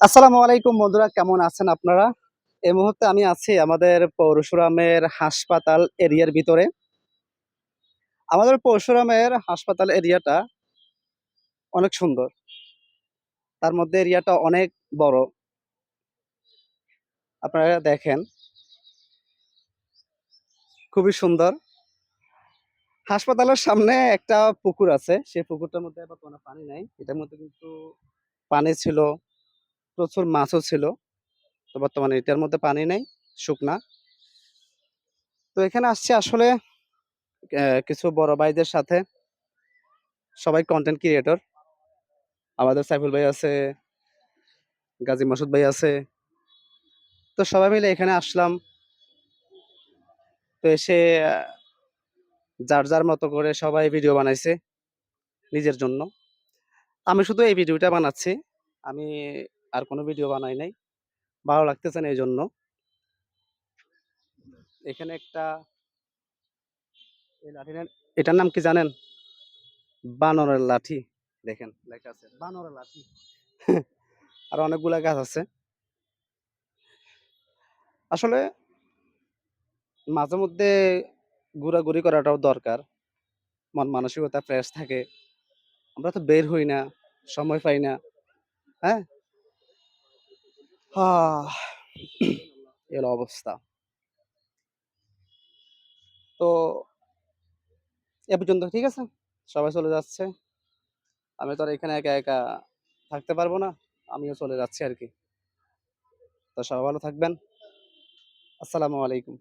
আসসালামু আলাইকুম বন্ধুরা, কেমন আছেন আপনারা? এই মুহূর্তে আমি আছি আমাদের পরশুরামের হাসপাতাল এরিয়ার ভিতরে। আমাদের পরশুরামের হাসপাতাল এরিয়াটা অনেক সুন্দর। তার মধ্যে এরিয়াটা অনেক বড়। আপনারা দেখেন, খুবই সুন্দর। হাসপাতালের সামনে একটা পুকুর আছে। সেই পুকুরটার মধ্যে বর্তমানে পানি নাই। এটার মধ্যে কিন্তু পানি ছিল, প্রচুর মাছও ছিল। তো বর্তমানে এটার মধ্যে পানি নেই, শুকনা। তো এখানে আসছি আসলে কিছু বড় ভাইদের সাথে। সবাই কন্টেন্ট ক্রিয়েটর। আমাদের সাইফুল ভাই আছে, গাজী মাসুদ ভাই আছে। তো সবাই মিলে এখানে আসলাম। তো এসে যার যার মতো করে সবাই ভিডিও বানাইছে নিজের জন্য। আমি শুধু এই ভিডিওটা বানাচ্ছি। আমি আর কোনো ভিডিও বানাই নাই, ভালো লাগতেছে না এই জন্য। এখানে একটা এই লাঠিটার, এটার নাম কি জানেন? বানরের লাঠি। দেখেন লেখা আছে বানরের লাঠি। আর অনেকগুলা গাছ আছে। আসলে মাঝে মধ্যে ঘোরাঘুরি করাটাও দরকার, মন মানসিকতা ফ্রেশ থাকে। আমরা তো বের হই না, সময় পাই না। হ্যাঁ, আহ, এই হলো অবস্থা। তো এ পর্যন্ত ঠিক আছে, সবাই চলে যাচ্ছে। আমি তো আর এখানে একা একা থাকতে পারবো না, আমিও চলে যাচ্ছি আর কি। তো সবাই ভালো থাকবেন। আসসালামু আলাইকুম।